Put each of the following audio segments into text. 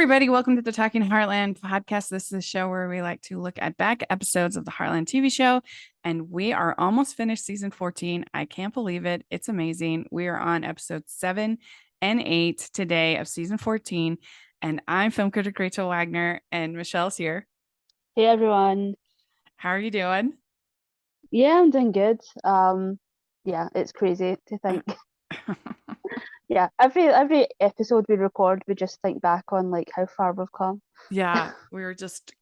everybody. Welcome to the Talking Heartland podcast. This is a show where we like to look at back episodes of the Heartland TV show. And we are almost finished season 14. I can't believe it. It's amazing. We are on episodes 7 and 8 today of season 14. And I'm film critic Rachel Wagner, and Michelle's here. Hey everyone. How are you doing? Yeah, I'm doing good. Yeah, it's crazy to think. Yeah, every episode we record, we just think back on like how far we've come. Yeah, we were just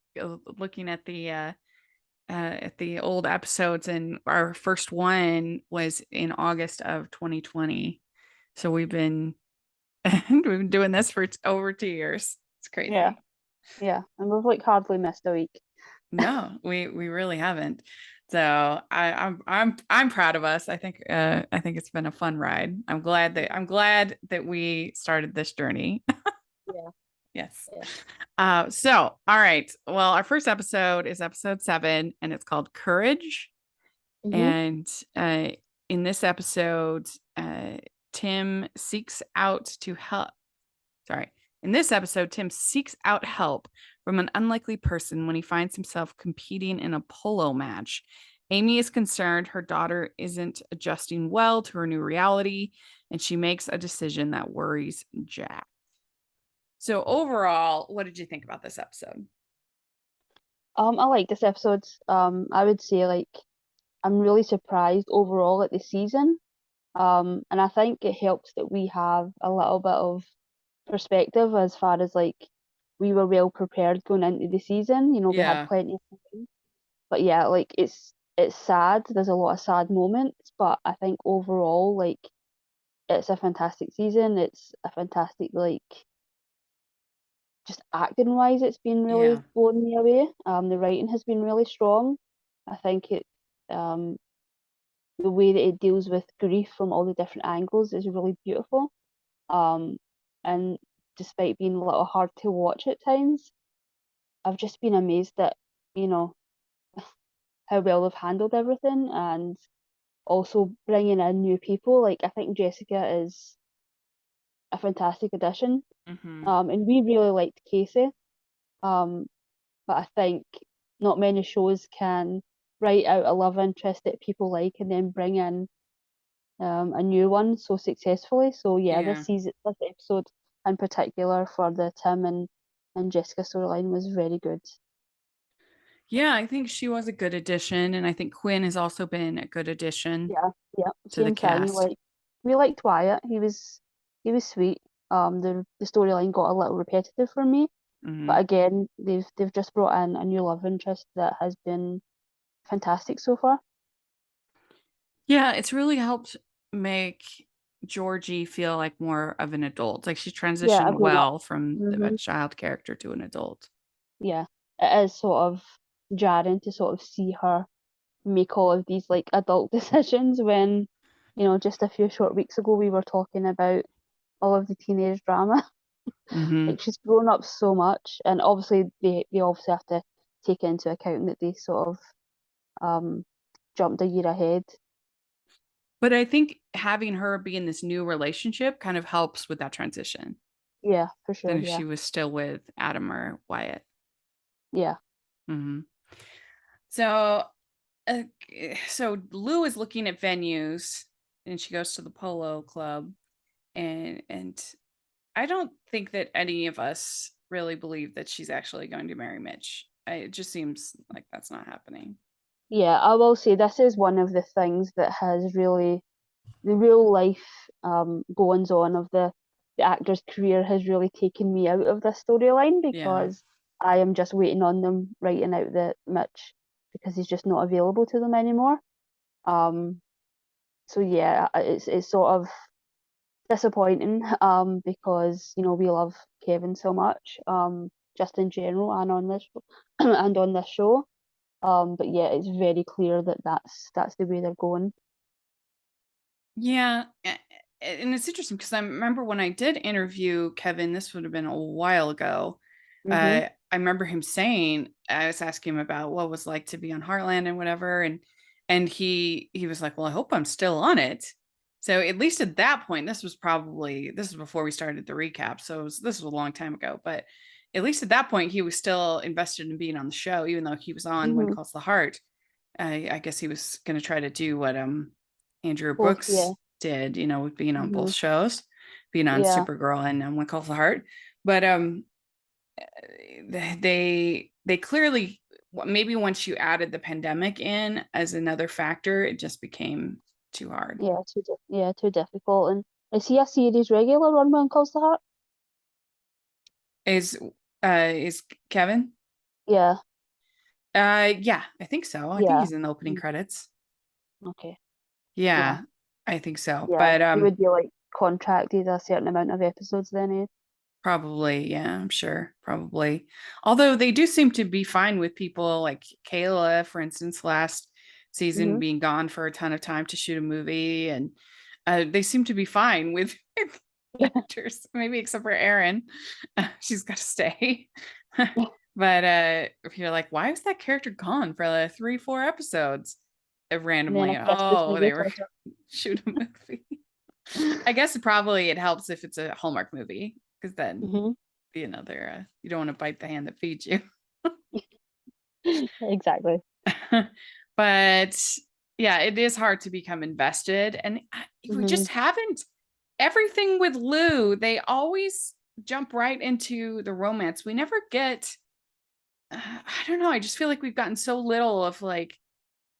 looking at the old episodes, and our first one was in August of 2020. So we've been doing this for over 2 years. It's Yeah, crazy. yeah, and we've like hardly missed a week. No, we really haven't. So I'm proud of us. I think it's been a fun ride. I'm glad that we started this journey. Yeah, Yes. yeah. So all right. Well, our first episode is episode 7, and it's called Courage. Mm-hmm. And in this episode, Tim seeks out to help. Sorry. In this episode, Tim seeks out help from an unlikely person when he finds himself competing in a polo match. Amy is concerned her daughter isn't adjusting well to her new reality, and she makes a decision that worries Jack. So, overall, what did you think about this episode? I like this episode. I would say like I'm really surprised overall at the season. And I think it helps that we have a little bit of perspective as far as like we were well prepared going into the season. We had Yeah. plenty of time. But yeah, like it's sad. There's a lot of sad moments, but I think overall, like it's a fantastic season. It's a fantastic like just acting wise, it's been Yeah. really blown me away. The writing has been really strong. I think um the way that it deals with grief from all the different angles is really beautiful. Um, and despite being a little hard to watch at times, I've just been amazed at you know how well they've handled everything and also bringing in new people. Like I think Jessica is a fantastic addition. Mm-hmm. And we really liked Casey. Um, but I think not many shows can write out a love interest that people like and then bring in a new one so successfully. So yeah, Yeah. this episode in particular for the Tim and Jessica storyline was very good. Yeah, I think she was a good addition, and I think Quinn has also been a good addition Yeah, yeah, to the same thing. cast. Like we liked Wyatt. He was sweet. The storyline got a little repetitive for me, Hmm. but again, they've just brought in a new love interest that has been fantastic so far. Yeah, it's really helped make Georgie feel like more of an adult. Like she Yeah, transitioned a grown up. well from a Hmm. child character to an adult. Yeah, it is sort of jarring to sort of see her make all of these like adult decisions when, just a few short weeks ago we were talking about all of the teenage drama. Hmm. Like she's grown up so much, and obviously they obviously have to take into account that they sort of um jumped a year ahead. But I think having her be in this new relationship kind of helps with that transition Yeah, for than sure. if Yeah, she was still with Adam or Wyatt. yeah. Hmm. So, uh, so Lou is looking at venues, and she goes to the polo club, and I don't think that any of us really believe that she's actually going to marry Mitch. It just seems like that's not happening. Yeah, I will say this is one of the things that has really the real life goings on of the actor's career has really taken me out of this storyline Yeah. because I am just waiting on them writing out the Mitch because he's just not available to them anymore. Um, so yeah, it's sort of disappointing because we love Kevin so much just in general and on this and on this show. But yeah, it's very clear that that's the way they're going. Yeah. And it's interesting because I remember when I did interview Kevin, this would have been a while ago. Hmm. I remember him saying, I was asking him about what it was like to be on Heartland and whatever, and he was like, "Well, I hope I'm still on it." So at least at that point, this was before we started the recap, so this was a long time ago. But at least at that point, he was still invested in being on the show, even though he was on When Mm-hmm. Calls the Heart. I guess he was going to try to do what Andrew Both, yeah. Brooks did, with being on Mm-hmm. both shows, being on Yeah. Supergirl and When Calls the Heart. But they clearly, maybe once you added the pandemic in as another factor, it just became too hard. Yeah, too difficult. And is he a series regular on When Calls the Heart? Is Kevin? Yeah, Yeah, I think so. I think yeah. he's in the opening Mm, credits. okay, yeah, Yeah, I think so. yeah. But He would be like contracted a certain amount of episodes then, eh? probably, yeah, I'm sure, probably. Although they do seem to be fine with people like Kayla, for instance, last season Mm-hmm. being gone for a ton of time to shoot a movie, and they seem to be fine with actors, maybe except for Erin. She's got to stay. But if you're like, why was that character gone for like 3, 4 episodes? And then Randomly, a Christmas oh, movie they were pops up. shoot a movie. I guess it helps if it's a Hallmark movie, because then Mm-hmm. they're you don't want to bite the hand that feeds you. Exactly. But yeah, it is hard to become invested, and we Mm-hmm. just haven't. Everything with Lou, they always jump right into the romance. We never get. I don't know. I just feel like we've gotten so little of like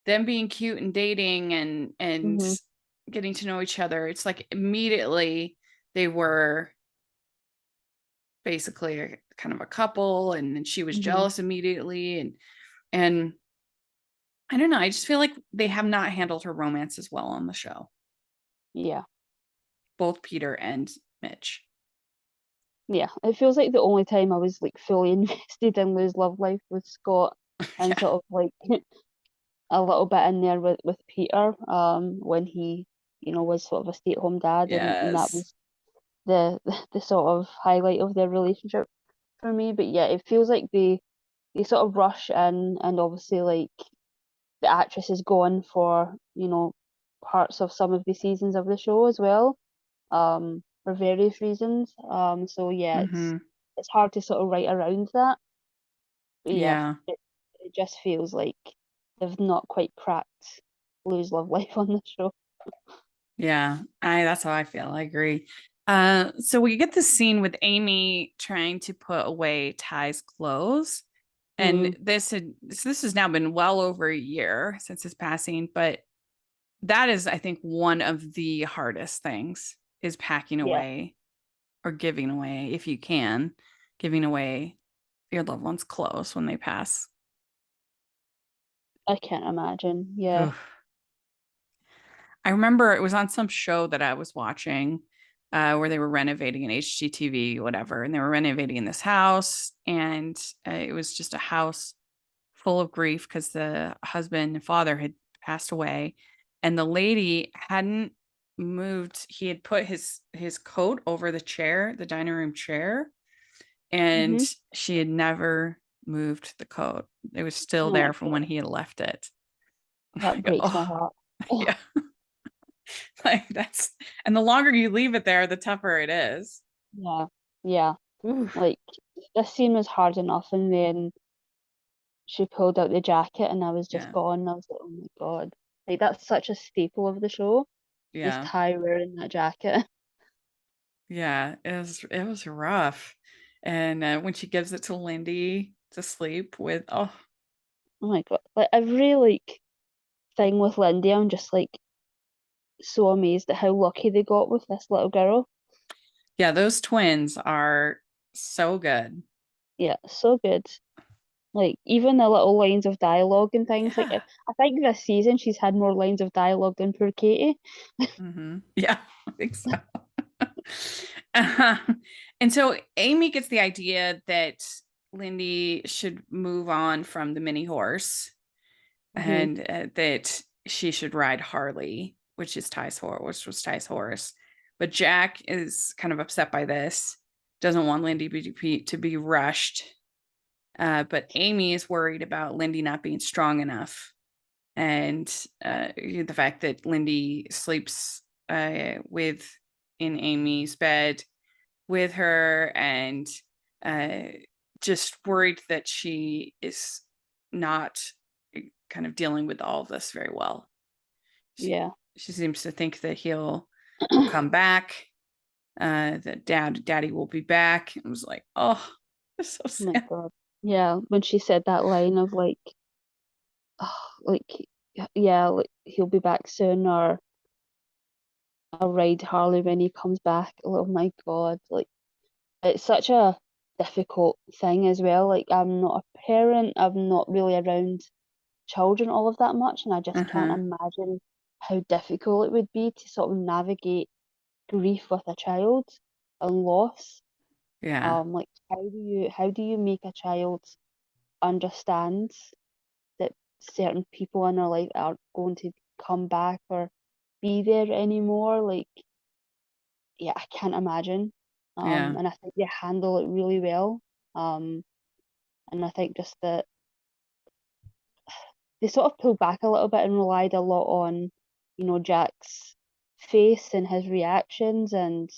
them being cute and dating and Mm-hmm. getting to know each other. It's like immediately they were basically kind of a couple, and she was Mm-hmm. jealous immediately, and I don't know, I just feel like they have not handled her romance as well on the show, Yeah. both Peter and Mitch. Yeah. It feels like the only time I was like fully invested in Lou's love life with Scott and Yeah. sort of like a little bit in there with Peter, when he, was sort of a stay-at-home dad, and that Yes. was the sort of highlight of their relationship for me. But yeah, it feels like they sort of rush in, and obviously like the actress is gone for, parts of some of the seasons of the show as well, for various reasons. So yeah, it's Mm-hmm. it's hard to sort of write around that. But yeah, Yeah. it just feels like they've not quite cracked Lou's love life on the show. Yeah. That's how I feel. I agree. So we get this scene with Amy trying to put away Ty's clothes. And Mm, this has now been well over a year since his passing, but that is, I think, one of the hardest things is packing yeah, away or giving away, if you can, giving away your loved one's clothes when they pass. I can't imagine. Yeah. Ugh. I remember it was on some show that I was watching where they were renovating an HGTV, whatever, and they were renovating in this house, and it was just a house full of grief because the husband and father had passed away, and the lady hadn't moved. He had put his coat over the chair, the dining room chair, and Mhm. she had never moved the coat. It was still Oh my there from when God, he had left it. I that go, breaks my oh, heart. Oh, yeah. Like that's, and the longer you leave it there, the tougher it is. yeah, yeah. Ooh, Like this scene was hard enough, and then she pulled out the jacket, and I was just yeah, gone. And I was like, oh my God, like that's such a staple of the show. Is yeah, Ty wearing that jacket? yeah. It was rough, and when she gives it to Lindy to sleep with, oh Oh my God, like every like thing with Lindy, I'm just like so amazed at how lucky they got with this little girl. yeah, those twins are so good. Yeah, so good. Like even the little lines of dialogue and things. Like Yeah. I think this season she's had more lines of dialogue than poor Katie. Yeah, I think so. Uh, and so Amy gets the idea that Lindy should move on from the mini horse, Hmm. and that she should ride Harley, which was Ty's horse. But Jack is kind of upset by this, doesn't want Lindy to be rushed. But Amy is worried about Lindy not being strong enough, and the fact that Lindy sleeps with in Amy's bed with her, and uh, just worried that she is not kind of dealing with all of this very well. She, Yeah. she seems to think that he'll come back, that daddy will be back. I was like, oh, it's so My sad. God. Yeah, when she said that line of like, oh, like, yeah, like he'll be back soon, or I'll ride Harley when he comes back. Oh my God, like it's such a difficult thing as well. Like I'm not a parent, I'm not really around children all of that much, and I just can't Uh-huh. imagine how difficult it would be to sort of navigate grief with a child and loss. Yeah. Like how do you make a child understand that certain people in their life aren't going to come back or be there anymore? Like, yeah, I can't imagine. Yeah. And I think they handle it really well. Um, and I think just that they sort of pulled back a little bit and relied a lot on, Jack's face and his reactions, and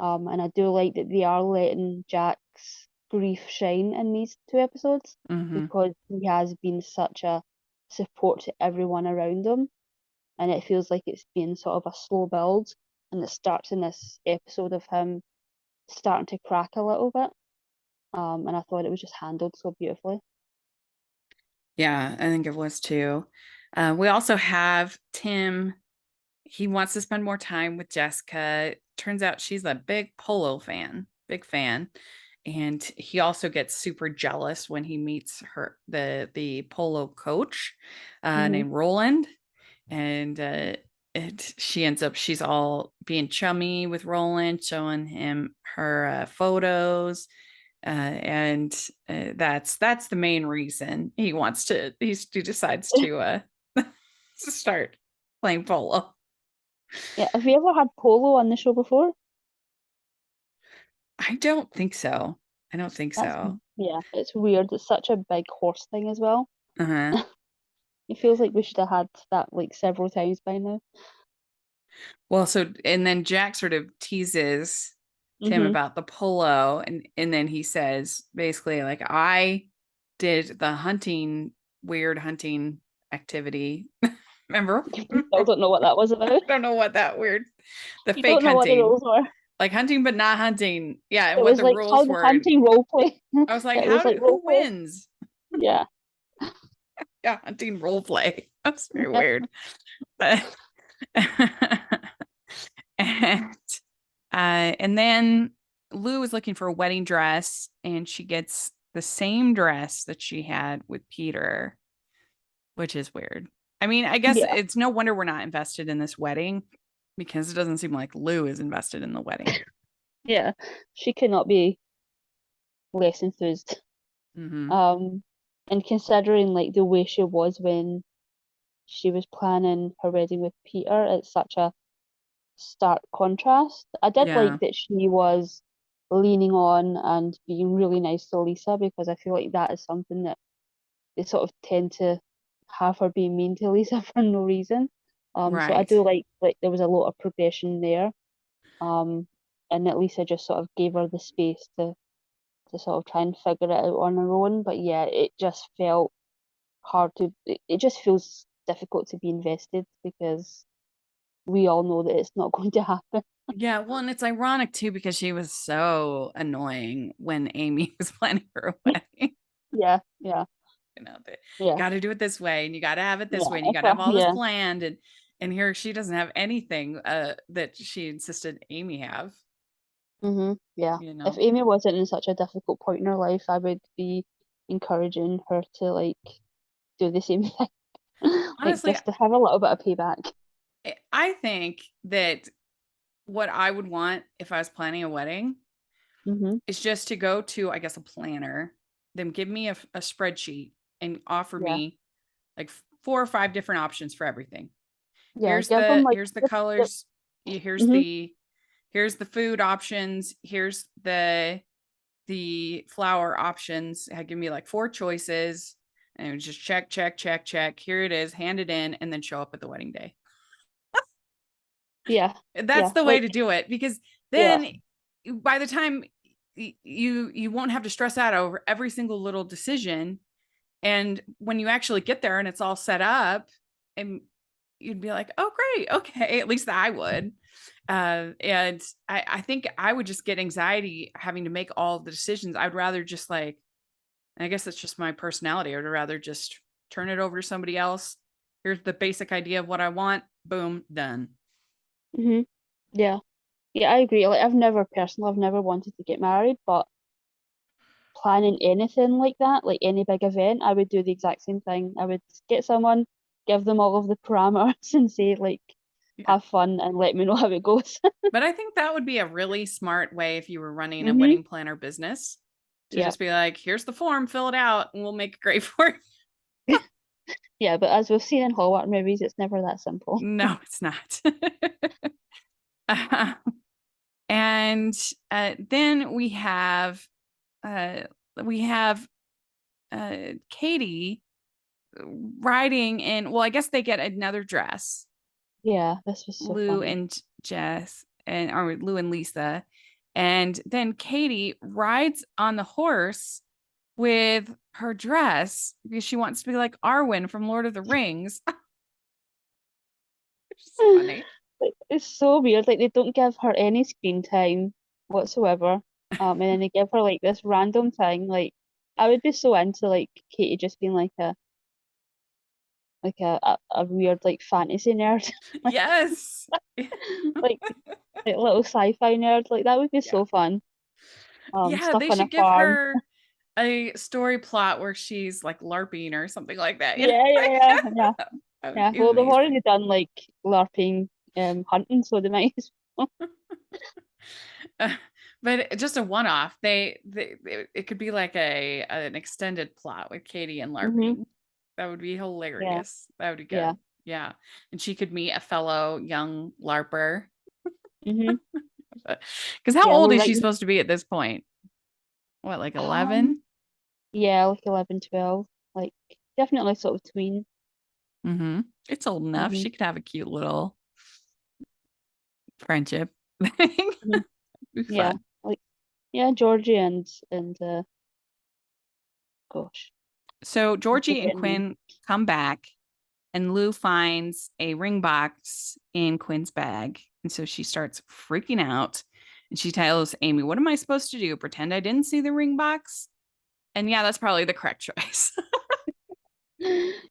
I do like that they are letting Jack's grief shine in these two episodes Mm-hmm. because he has been such a support to everyone around him, and it feels like it's been sort of a slow build, and it starts in this episode of him starting to crack a little bit. And I thought it was just handled so beautifully. Yeah, I think it was too. We also have Tim. He wants to spend more time with Jessica. Turns out she's a big polo fan, big fan. And he also gets super jealous when he meets the polo coach, Hmm. named Roland. And she's all being chummy with Roland, showing him her photos, and that's the main reason he decides to start playing polo. Yeah, have you ever had polo on the show before? I don't think so. I don't think That's so. Yeah, it's weird. It's such a big horse thing as well. Uh-huh. It feels like we should have had that like several times by now. Well, so and then Jack sort of teases Tim Hmm. about the polo, and then he says basically like I did the weird hunting activity. Remember? You still don't know what that was I about. don't know what that weird, the You fake don't know what the hunting, rules were. like hunting but not hunting. Yeah, and It what was the like rules were. And hunting role play. I was like, It was like role who play. wins? Yeah. Yeah, hunting role play. That's very Yeah. weird. But and and then Lou is looking for a wedding dress, and she gets the same dress that she had with Peter, which is weird. I mean, I guess Yeah. it's no wonder we're not invested in this wedding because it doesn't seem like Lou is invested in the wedding. Yeah. She could not be less enthused. Mm-hmm. Um, and considering like the way she was when she was planning her wedding with Peter, it's such a stark contrast. I did like Yeah, that she was leaning on and being really nice to Lisa because I feel like that is something that they sort of tend to have her being mean to Lisa for no reason. So I right. do like there was a lot of progression there. Um, and that Lisa just sort of gave her the space to sort of try and figure it out on her own. But yeah, it just felt hard to. It just feels difficult to be invested because we all know that it's not going to happen. Yeah, well, and it's ironic too because she was so annoying when Amy was planning her wedding. Yeah, yeah, That you yeah, got to do it this way, and you got to have it this yeah. way, and you got to have all this Yeah. planned, and here she doesn't have anything that she insisted Amy have. Yeah. You If know, Amy wasn't in such a difficult point in her life, I would be encouraging her to like do the same thing, like honestly, just to have a little bit of payback. I think that what I would want if I was planning a wedding Hmm. is just to go to, I guess, a planner, then give me a spreadsheet and offer Yeah, me like 4 or 5 different options for everything. yeah. Give them like Here's the the colors, here's hmm the food options, here's the flower options. Give me like 4 choices, and it would just check, check, check, check. Here it is, hand it in, and then show up at the wedding day. yeah, That's yeah, the way like to do it because yeah, then by the time you won't have to stress out over every single little decision. And when you actually get there and it's all set up, and you'd be like, oh, great. Okay. At least I would. And I think I would just get anxiety having to make all the decisions. I'd rather just like, I guess that's just my personality. I would rather just turn it over to somebody else. Here's the basic idea of what I want. Boom, done. Hmm. Yeah. Yeah, I agree. Like I've never wanted to get married, but planning anything like that, like any big event, I would do the exact same thing. I would get someone, give them all of the parameters and say like, Yeah. have fun and let me know how it goes. But I think that would be a really smart way if you were running a Hmm. wedding planner business to Yeah. just be like, here's the form, fill it out, and we'll make it great for you. Yeah, but as we've seen in Hallmark movies, it's never that simple. No, it's not. Uh, and then uh, we have Katie riding in. Well, I guess they get another dress. Yeah, this was so Lou funny. and Jess, and or Lou and Lisa, and then Katie rides on the horse with her dress because she wants to be like Arwen from Lord of the Rings. Which is funny. Like, it's so weird. Like they don't give her any screen time whatsoever. And then they give her like this random thing. Like I would be so into like Katie just being like a weird like fantasy nerd. Yes. Like a little sci-fi nerd. Like that would be Yeah. so fun. Yeah, Stuck they on a should give farm. her a story plot where she's like LARPing or something like that. Yeah, yeah, Like, yeah, yeah, that would yeah. be Well, they've amazing. already done like LARPing hunting, so they might as well. Uh, but just a one-off. It could be like a an extended plot with Katie and Hmm. LARPing. That would be Yeah, hilarious. That would be yeah. good. Yeah. And she could meet a fellow young LARPer. Hmm. Because how Yeah, old we're is she right. supposed to be at this point? What, like Um, 11? yeah, like 11, 12. Like definitely sort of tween. Mm-hmm. It's old enough. Hmm. She could have a cute little friendship thing. Hmm. Be Yeah, fun. like yeah, Georgie and gosh, So I'm Georgie and forgetting them. Quinn come back, and Lou finds a ring box in Quinn's bag. And so she starts freaking out. And she tells Amy, what am I supposed to do? Pretend I didn't see the ring box? And yeah, that's probably the correct choice.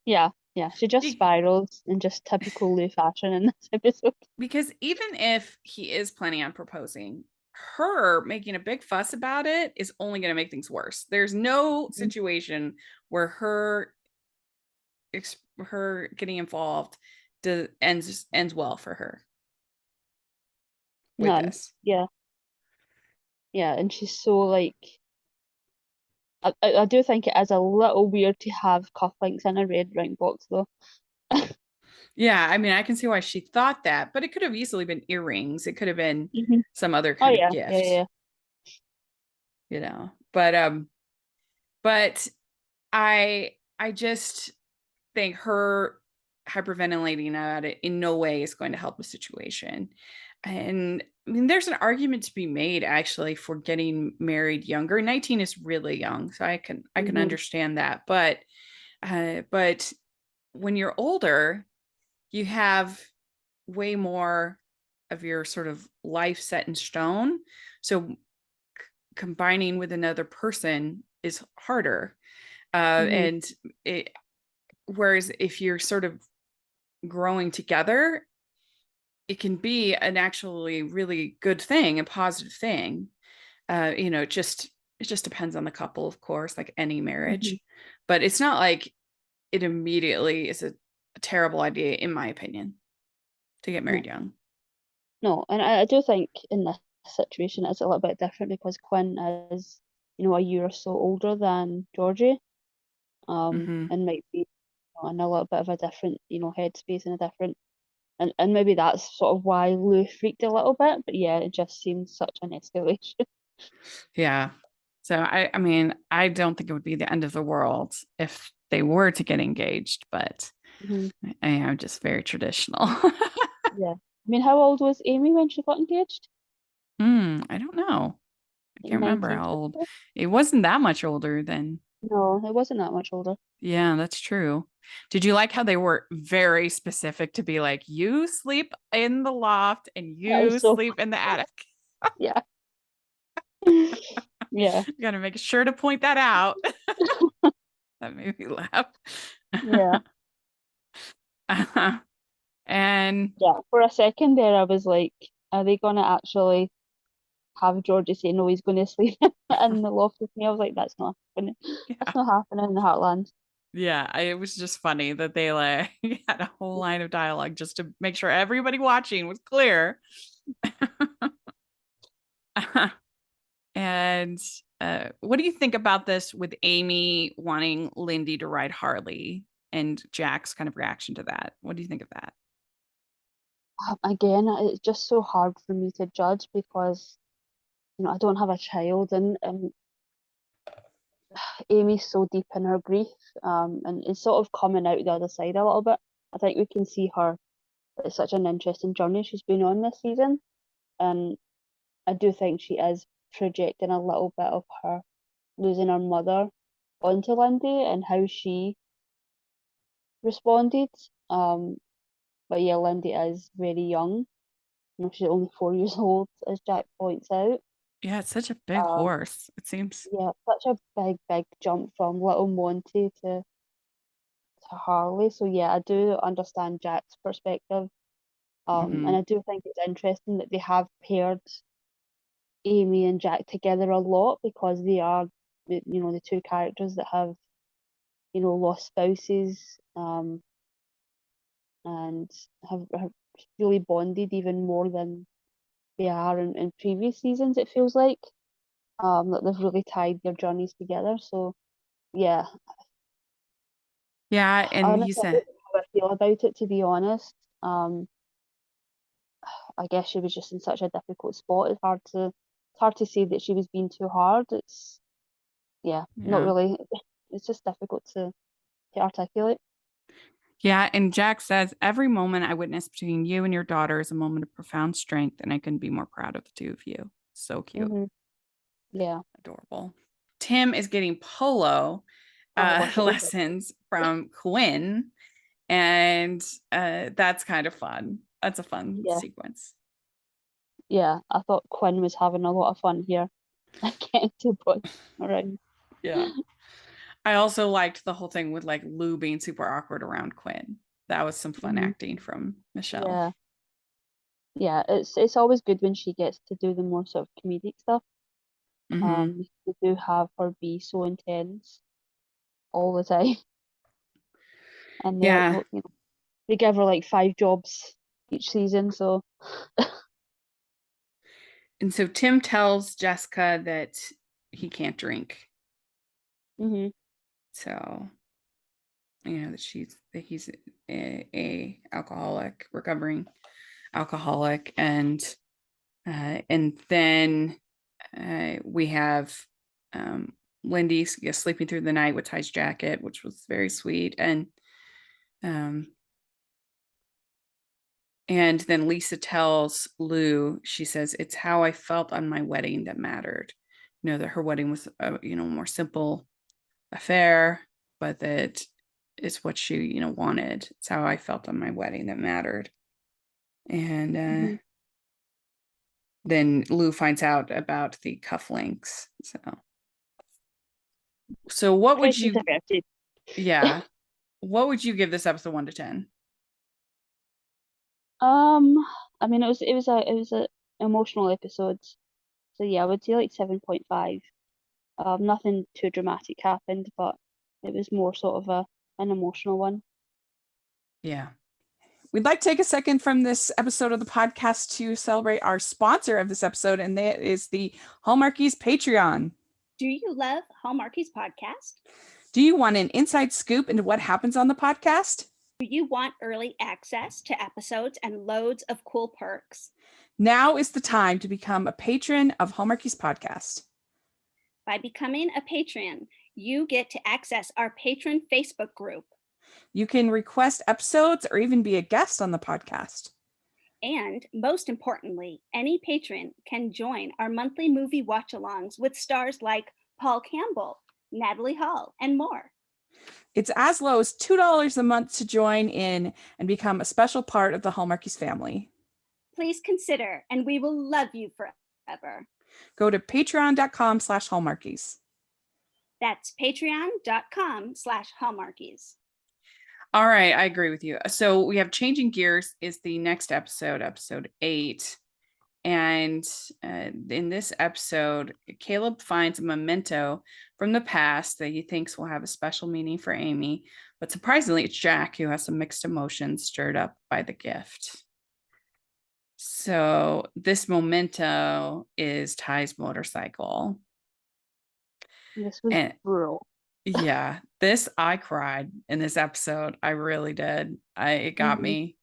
Yeah, yeah. She just spirals in just typical Lou fashion in this episode. Because even if he is planning on proposing, her making a big fuss about it is only going to make things worse. There's no Mhm. situation where her getting involved ends well for her with None. this. Yeah, yeah. And she's so like, I do think it is a little weird to have cufflinks in a red ring box though. Yeah, I mean, I can see why she thought that, but it could have easily been earrings. It could have been Hmm. some other Oh kind of yeah, yeah, gift, yeah. you know. But I just think her hyperventilating about it in no way is going to help the situation. And I mean, there's an argument to be made actually for getting married younger. 19 is really young, so I can Hmm. understand that. But when you're older, you have way more of your sort of life set in stone. So combining with another person is harder. Hmm. And it, whereas if you're sort of growing together, it can be an actually really good thing, a positive thing. It just depends on the couple, of course, like any Hmm. marriage. But it's not like it immediately is a terrible idea, in my opinion, to get married No, young. no. And I do think in this situation it's a little bit different because Quinn is, a year or so older than Georgie. Hmm. And might be in a little bit of a different, headspace and a different and maybe that's sort of why Lou freaked a little bit, but yeah, it just seems such an escalation. Yeah. So I mean, I don't think it would be the end of the world if they were to get engaged, but Hmm. I am just very traditional. Yeah. I mean, how old was Amy when she got engaged? I don't know. I like can't remember how old. 1960. It wasn't that much older than. No, it wasn't that much older. Yeah, that's true. Did you like how they were very specific to be like, you sleep in the loft and That was you so sleep in the attic? yeah. Yeah. You got to make sure to point that out. That made me laugh. Yeah. And Yeah. For a second there, I was like, are they gonna actually have Georgie say no, he's gonna sleep in the loft with me? I was like, that's not happening. That's yeah, not happening in the Heartland. it was just funny that they like had a whole line of dialogue just to make sure everybody watching was clear. And what do you think about this with Amy wanting Lindy to ride Harley and Jack's kind of reaction to that? What do you think of that? Again, it's just so hard for me to judge because I don't have a child, and Amy's so deep in her grief, and it's sort of coming out the other side a little bit. I think we can see her. It's such an interesting journey she's been on this season, and I do think she is projecting a little bit of her losing her mother onto Lindy and how she responded. But yeah, Lindy is very young. She's only 4 years old, as Jack points out. Yeah, it's such a big Um, horse. It seems. yeah, such a big jump from little Monty to Harley. So yeah, I do understand Jack's perspective. And Mhm. I do think it's interesting that they have paired Amy and Jack together a lot because they are, the two characters that have, lost spouses, and have really bonded even more than they are in previous seasons. It feels like, that they've really tied their journeys together. So yeah, Yeah, and he honestly, I said, don't know how I feel about it, to be honest. Um, I guess she was just in such a difficult spot. It's hard to say that she was being too hard. It's yeah, not yeah. really. It's just difficult to articulate. Yeah, and Jack says, every moment I witness between you and your daughter is a moment of profound strength, and I couldn't be more proud of the two of you. So cute. Hmm. Yeah. Adorable. Tim is getting polo Oh my gosh, it was lessons from Quinn, and that's kind of fun. That's a fun yeah, sequence. yeah. I thought Quinn was having a lot of fun here. Getting to boys around. Yeah. I also liked the whole thing with like Lou being super awkward around Quinn. That was some fun Hmm. acting from Michelle. Yeah, yeah. It's always good when she gets to do the more sort of comedic stuff. Hmm. They do have her be so intense all the time, and Yeah. they give her like 5 jobs each season. So And so Tim tells Jessica that he can't drink. hmm So, that he's a alcoholic, recovering alcoholic. And then we have um, Lindy sleeping through the night with Ty's jacket, which was very sweet. Um, and then Lisa tells Lou, she says, it's how I felt on my wedding that mattered. That her wedding was a more simple affair, but that it's what she wanted. It's how I felt on my wedding that mattered. And hmm then Lou finds out about the cufflinks. So what would pregnant you, averted. yeah, what would you give this episode 1 to 10? Um, I mean, it was a emotional episode. So yeah, I would say like 7.5. Nothing too dramatic happened, but it was more sort of an emotional one. Yeah. We'd like to take a second from this episode of the podcast to celebrate our sponsor of this episode, and that is the Hallmarkies Patreon. Do you love Hallmarkies podcast? Do you want an inside scoop into what happens on the podcast? Do you want early access to episodes and loads of cool perks? Now is the time to become a patron of Hallmarkies Podcast. By becoming a patron, you get to access our patron Facebook group. You can request episodes or even be a guest on the podcast. And most importantly, any patron can join our monthly movie watch alongs with stars like Paul Campbell, Natalie Hall, and more. It's as low as $2 a month to join in and become a special part of the Hallmarkies family. Please consider, and we will love you forever. Go to patreon.com/Hallmarkies. That's patreon.com/Hallmarkies. All right, I agree with you. So we have Changing Gears is the next episode, episode 8. And in this episode, Caleb finds a memento from the past that he thinks will have a special meaning for Amy. But surprisingly, it's Jack who has some mixed emotions stirred up by the gift. So this memento is Ty's motorcycle. This was And brutal. yeah, I cried in this episode. I really did. It got me.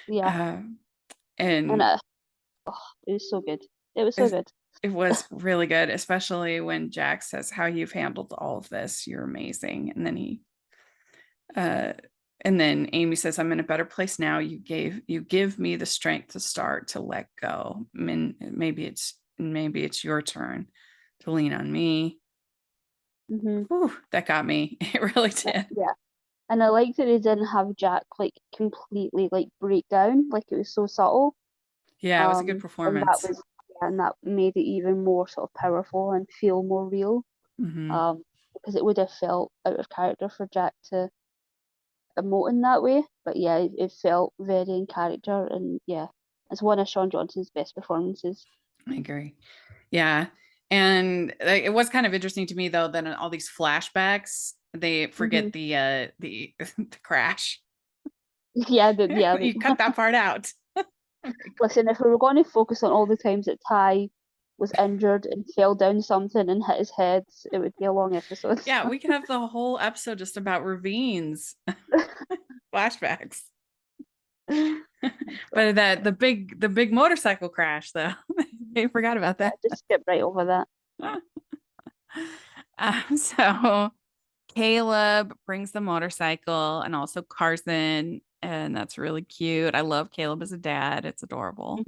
Yeah. And it was so good. It was so good. It was really good, especially when Jack says how you've handled all of this. You're amazing. And then Amy says, I'm in a better place now. You give me the strength to start to let go. I mean, maybe it's your turn to lean on me. Whew, that got me. It really did. Yeah. And I liked that they didn't have Jack like completely like break down. Like it was so subtle. Yeah, it was a good performance. And that made it even more sort of powerful and feel more real. Because it would have felt out of character for Jack to emote in that way. But yeah, it felt very in character, and yeah, it's one of Sean Johnson's best performances. I agree. Yeah. And it was kind of interesting to me though that in all these flashbacks, they forget the crash. Yeah, You cut that part out. Listen, if we were going to focus on all the times that Ty was injured and fell down something and hit his head, it would be a long episode. Yeah, we could have the whole episode just about ravines. Flashbacks. But the big motorcycle crash though. They forgot about that. Just skip right over that. So Caleb brings the motorcycle and also Carson, and that's really cute. I love Caleb as a dad. It's adorable.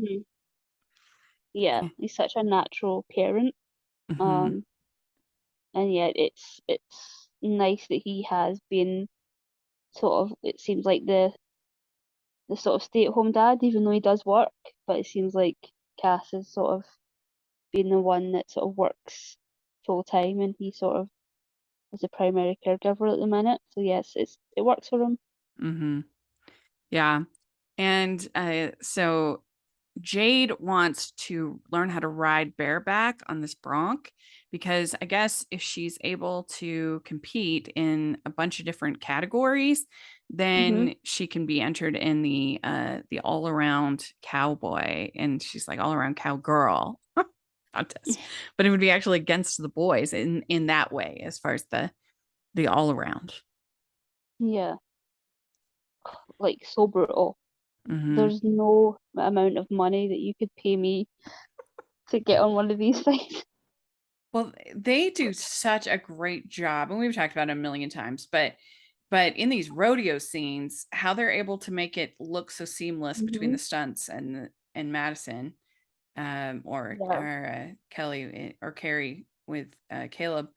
Yeah, he's such a natural parent. And yet it's nice that he has been sort of, it seems like the sort of stay-at-home dad, even though he does work, but it seems like Cass has sort of been the one that sort of works full time, and he sort of is the primary caregiver at the minute. So yes, it works for him. Yeah. And so Jade wants to learn how to ride bareback on this bronc because I guess if she's able to compete in a bunch of different categories, then she can be entered in the all-around cowboy, and she's like all-around cowgirl contest. But it would be actually against the boys in that way as far as the all-around. Yeah, like so brutal. There's no amount of money that you could pay me to get on one of these things. Well, they do such a great job, and we've talked about it a million times, but in these rodeo scenes, how they're able to make it look so seamless between the stunts and Madison, or Kelly or Carrie with Caleb,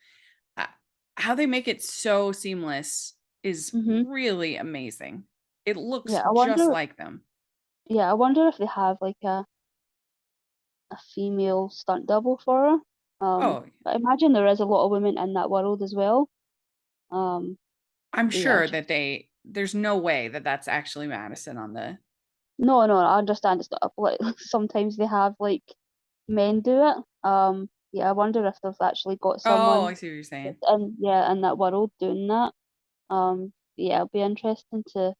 how they make it so seamless is really amazing. It looks just like them. Yeah, I wonder if they have like a female stunt double for her. But I imagine there is a lot of women in that world as well. I'm sure that there's no way that that's actually Madison on the. No, I understand it's not like sometimes they have like men do it. Yeah, I wonder if they've actually got someone. Oh, I see what you're saying. In that world doing that. Yeah, it'll be interesting to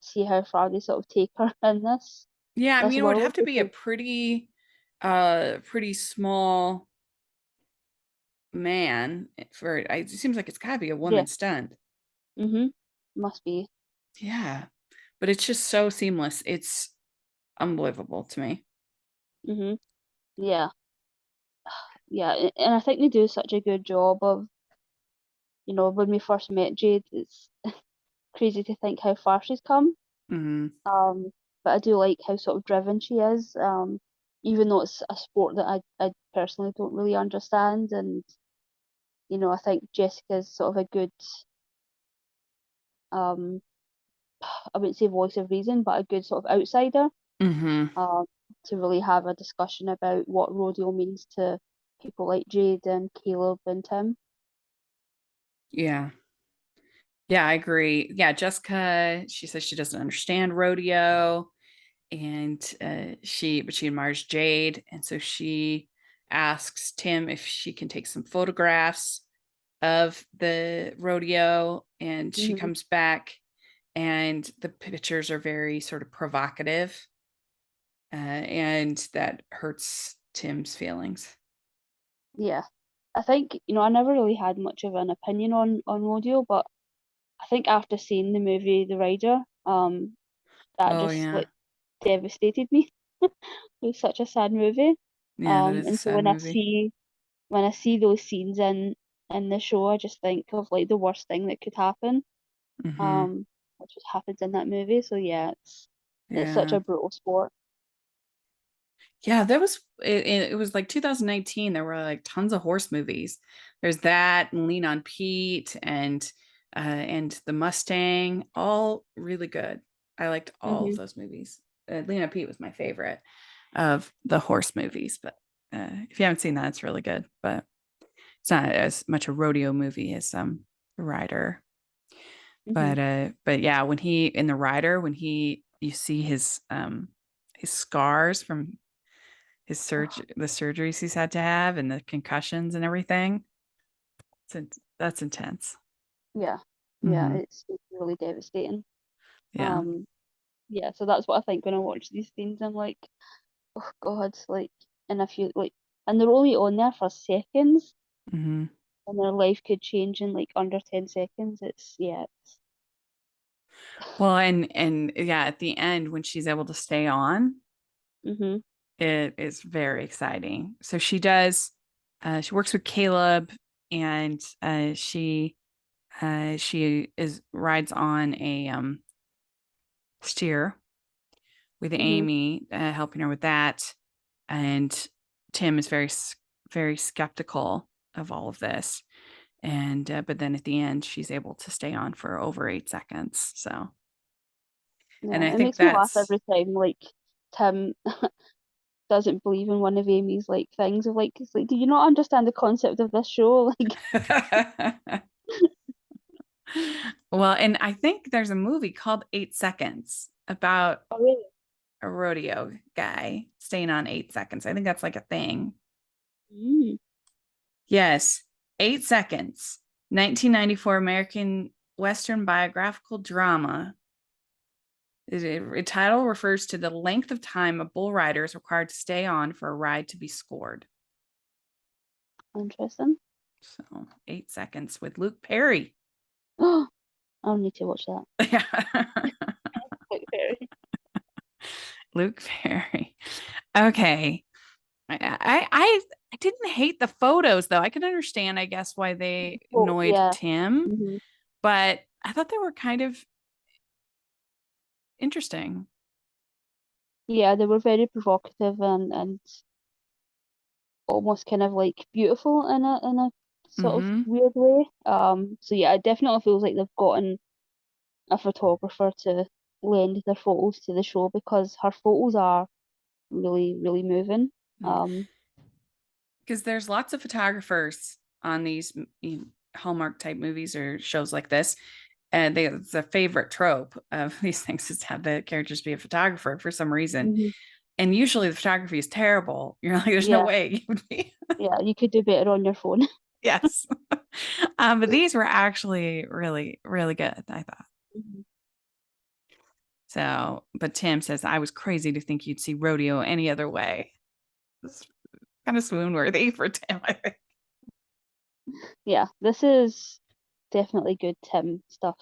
see how far they sort of take her in this. Yeah, I mean, it would have to be a pretty small man for it. It seems like it's gotta be a woman stunt. Must be. Yeah, but it's just so seamless. It's unbelievable to me. Yeah. Yeah, and I think they do such a good job of, when we first met Jade, it's crazy to think how far she's come. But but I do like how sort of driven she is. Even though it's a sport that I personally don't really understand, and I think Jessica's sort of a good um I wouldn't say voice of reason, but a good sort of outsider Mm-hmm. um to really have a discussion about what rodeo means to people like Jade and Caleb and Tim. Yeah. Yeah, I agree. Yeah, Jessica, she says she doesn't understand rodeo, and she admires Jade, and so she asks Tim if she can take some photographs of the rodeo, and she Hmm. comes back, and the pictures are very sort of provocative, and that hurts Tim's feelings. Yeah. I think, I never really had much of an opinion on rodeo, but I think after seeing the movie The Rider, that Oh just yeah. like devastated me. It was such a sad movie. Yeah, that is a And so sad movie. when I see those scenes in the show, I just think of like the worst thing that could happen, Hmm. um, which just happens in that movie. So yeah, it's such Yeah. a brutal sport. Yeah, that was it was like 2019. There were like tons of horse movies. There's that and Lean on Pete and The Mustang, all really good. I liked all of Hmm. those movies. Lean on Pete was my favorite of the horse movies, but if you haven't seen that, it's really good. But it's not as much a rodeo movie as The Rider. Hmm. But yeah, when he in The Rider, when he you see his scars from the surgeries he's had to have and the concussions and everything. That's intense. Yeah, yeah, Hmm. it's really devastating. Yeah. Um, yeah, so that's what I think when I watch these scenes. I'm like, oh God, like, and if you like, and they're only on there for seconds, Hmm. and their life could change in like under 10 seconds. It's yeah, Well, and yeah, at the end when she's able to stay on, hmm. it is very exciting. So she works with Caleb, and she is rides on a steer with Hmm. Amy, helping her with that. And Tim is very skeptical of all of this. And but then at the end, she's able to stay on for over 8 seconds. So, and Yeah, I it think makes me laugh that's every time like Tim doesn't believe in one of Amy's like things of like it's like, do you not understand the concept of this show? Like, well, and I think there's a movie called 8 Seconds about oh really? a rodeo guy staying on 8 seconds. I think that's like a thing. Mm, Yes, 8 Seconds, 1994 American Western biographical drama. The title refers to the length of time a bull rider is required to stay on for a ride to be scored. interesting. So 8 Seconds with Luke Perry. Oh, I'll need to watch that. Yeah. Like, very. Luke Perry. Okay. I didn't hate the photos though. I could understand, I guess, why they Oh, annoyed yeah. Tim, Hmm. but I thought they were kind of interesting. Yeah, they were very provocative and almost kind of like beautiful in a sort of Hmm. weird way. So yeah, it definitely feels like they've gotten a photographer to lend their photos to the show because her photos are really, really moving. Um, Because there's lots of photographers on these Hallmark type movies or shows like this. And it's a favorite trope of these things is to have the characters be a photographer for some reason. mhm. And usually the photography is terrible. You're like, there's no Yeah, way you would be. yeah, you could do better on your phone. Yes. But these were actually really, really good, I thought. Mhm. So, but Tim says, I was crazy to think you'd see rodeo any other way. It's kind of swoon worthy for Tim, I think. Yeah, this is definitely good Tim stuff.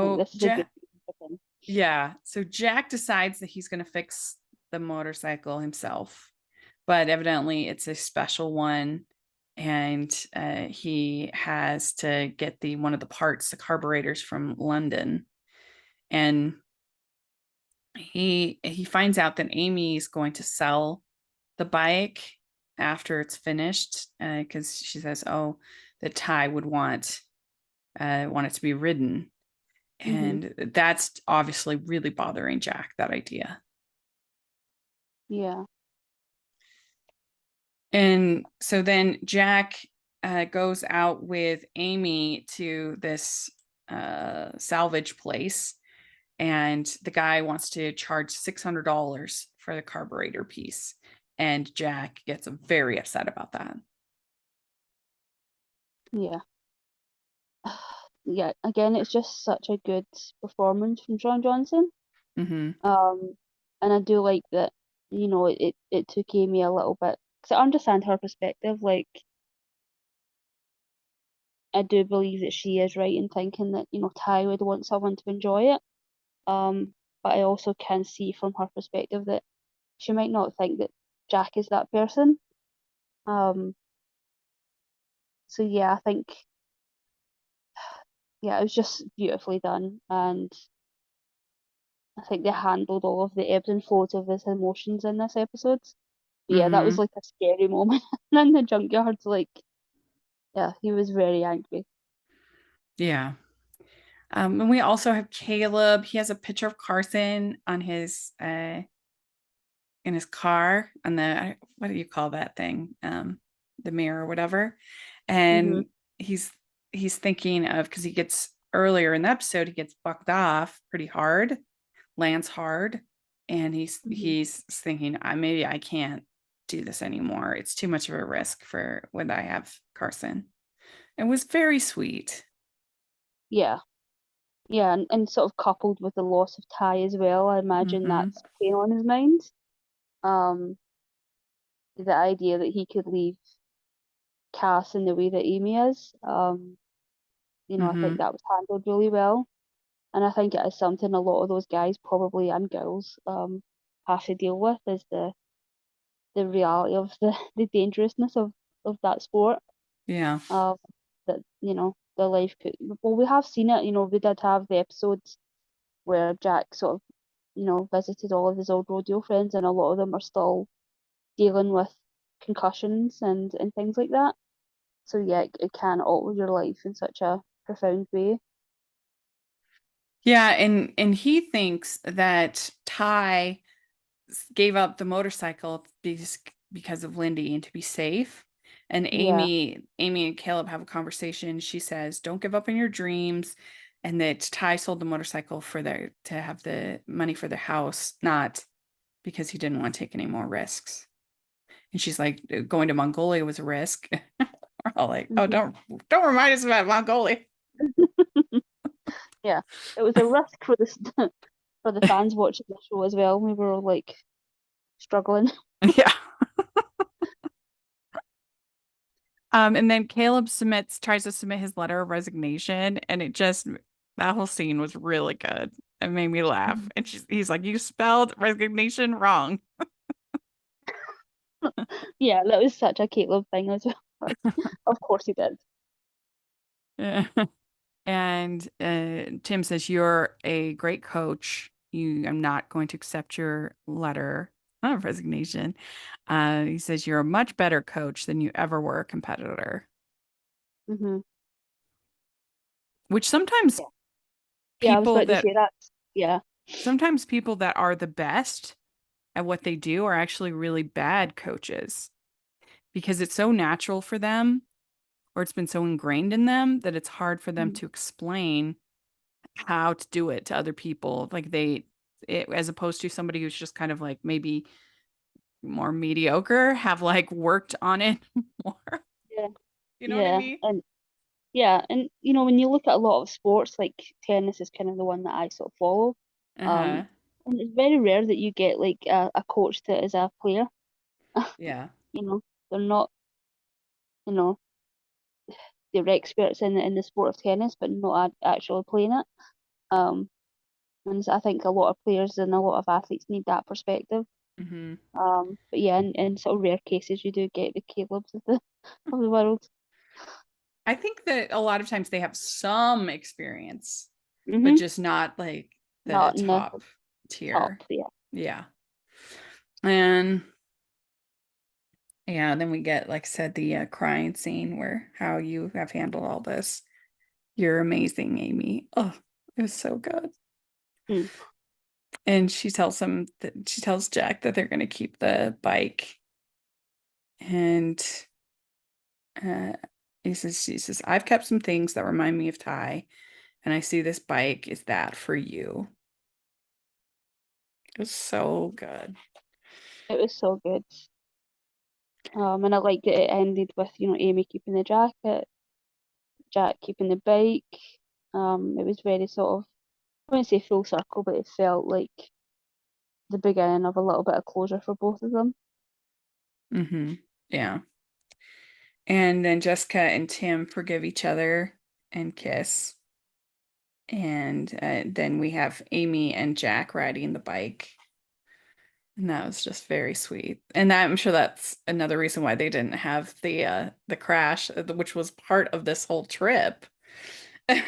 Like So this is a good season for Tim. Yeah. So Jack decides that he's going to fix the motorcycle himself, but evidently it's a special one. And he has to get one of the parts, the carburetors from London. And he finds out that Amy is going to sell the bike after it's finished, because she says, "Oh, that Ty would want it to be ridden," Mhm. and that's obviously really bothering Jack. That idea. Yeah. And so then Jack goes out with Amy to this salvage place, and the guy wants to charge $600 for the carburetor piece. And Jack gets very upset about that. Yeah. Yeah. Again, it's just such a good performance from John Johnson. Mm-hmm. And I do like that, it took Amy a little bit, because I understand her perspective. Like, I do believe that she is right in thinking that, Ty would want someone to enjoy it. But I also can see from her perspective that she might not think that Jack is that person. Um, so yeah, I think, yeah, it was just beautifully done, and I think they handled all of the ebbs and flows of his emotions in this episode. But yeah, that was Mm-hmm. like a scary moment in the junkyard. Like, yeah, he was very angry. Yeah. And we also have Caleb. He has a picture of Carson on his in his car, on the, what do you call that thing? The mirror or whatever. Hmm. And he's thinking of, because he gets, earlier in the episode, he gets bucked off pretty hard, lands hard, and he's Hmm. he's thinking, maybe I can't do this anymore. It's too much of a risk for when I have Carson. It was very sweet. Yeah, yeah, and sort of coupled with the loss of Ty as well, I imagine Mm-hmm. that's playing on his mind. Um, the idea that he could leave Cass in the way that Amy is, I Mm-hmm. think that was handled really well. And I think it is something a lot of those guys probably, and girls, have to deal with, is the reality of the dangerousness of that sport. Yeah. Um, that, the life could, well, we have seen it, we did have the episodes where Jack sort of, visited all of his old rodeo friends, and a lot of them are still dealing with concussions and things like that. So yeah, it can alter your life in such a profound way. Yeah, and he thinks that Ty gave up the motorcycle because of Lindy and to be safe. And Yeah. Amy and Caleb have a conversation. She says, "Don't give up on your dreams," and that Ty sold the motorcycle to have the money for the house, not because he didn't want to take any more risks. And she's like, "Going to Mongolia was a risk." We're all like, "Oh, Hmm. don't remind us about Mongolia." Yeah, it was a risk for for the fans watching the show as well. We were all like struggling. Yeah. And then Caleb tries to submit his letter of resignation, and that whole scene was really good. It made me laugh. Mhm. And he's like, "You spelled resignation wrong." Yeah, that was such a Caleb thing as well. Of course he did. And Tim says, "You're a great coach. I'm not going to accept your letter of resignation." He says, "You're a much better coach than you ever were a competitor," Hmm. which sometimes Yeah. Yeah, I was people about to that say that. Yeah. sometimes people that are the best at what they do are actually really bad coaches, because it's so natural for them, or it's been so ingrained in them, that it's hard for them Mhm. to explain how to do it to other people. As opposed to somebody who's just kind of like maybe more mediocre, have like worked on it more. Yeah. You know what I Yeah. mean? And yeah, and when you look at a lot of sports, like tennis is kind of the one that I sort of follow. Um, Uh-huh. and it's very rare that you get like a coach that is a player. Yeah. You know, they're not, you know, they're experts in the sport of tennis, but not actually playing it. Um, and I think a lot of players and a lot of athletes need that perspective. Hmm. But yeah, in sort of rare cases, you do get the Caleb's of the world. I think that a lot of times they have some experience, but Hmm. just not like the Not in the top. tier. Yeah. Yeah. And yeah, then we get, like I said, the crying scene where how you have handled all this. You're amazing, Amy. Oh, it was so good. Mm. And she tells Jack that they're gonna keep the bike. And uh she says, I've kept some things that remind me of Ty, and I see this bike is that for you. It was so good. It was so good. And I liked that it ended with, Amy keeping the jacket, Jack keeping the bike. It was very sort of, I wouldn't say full circle, but it felt like the beginning of a little bit of closure for both of them. Mm-hmm. Yeah. And then Jessica and Tim forgive each other and kiss. And then we have Amy and Jack riding the bike. And that was just very sweet. And I'm sure that's another reason why they didn't have the crash, which was part of this whole trip. Crash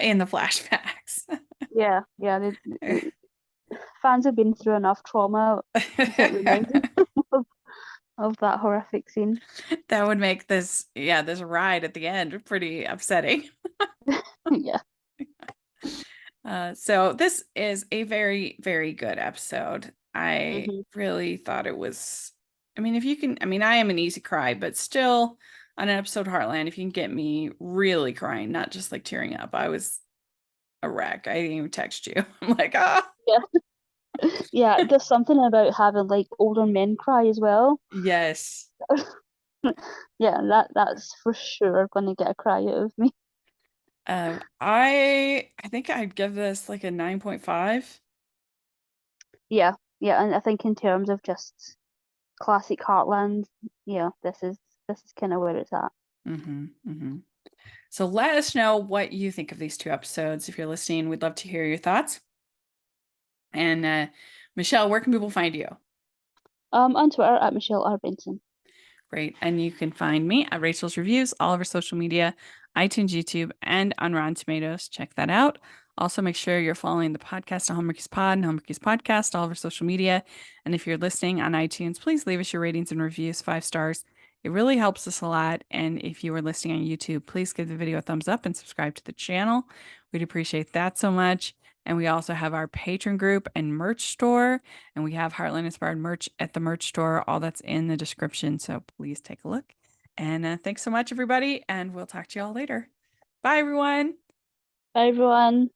in the flashbacks. Yeah, the fans have been through enough trauma to get reminded of that horrific scene. That would make this ride at the end pretty upsetting. Yeah. So this is a very, very good episode. I Mhm. really thought it was, I mean, if you can, I mean, I am an easy cry, but still on an episode of Heartland, if you can get me really crying, not just like tearing up, I was a wreck. I didn't even text you. I'm like, ah, Yeah. Yeah, there's something about having like older men cry as well. yes. Yeah, that's for sure gonna get a cry out of me. I think I'd give this like a 9.5. Yeah, and I think in terms of just classic Heartland, yeah, this is kind of where it's at. Mm-hmm, mm-hmm. So let us know what you think of these two episodes. If you're listening, we'd love to hear your thoughts. And Michelle, where can people find you? On Twitter at Michelle R. Benson. Great. And you can find me at Rachel's Reviews, all over social media, iTunes, YouTube, and on Rotten Tomatoes. Check that out. Also, make sure you're following the podcast on Hallmarkies Pod and Hallmarkies Podcast, all over social media. And if you're listening on iTunes, please leave us your ratings and reviews, 5 stars. It really helps us a lot. And if you are listening on YouTube, please give the video a thumbs up and subscribe to the channel. We'd appreciate that so much. And we also have our patron group and merch store. And we have Heartland inspired merch at the merch store. All that's in the description. So please take a look. And thanks so much, everybody. And we'll talk to you all later. Bye, everyone. Bye, everyone.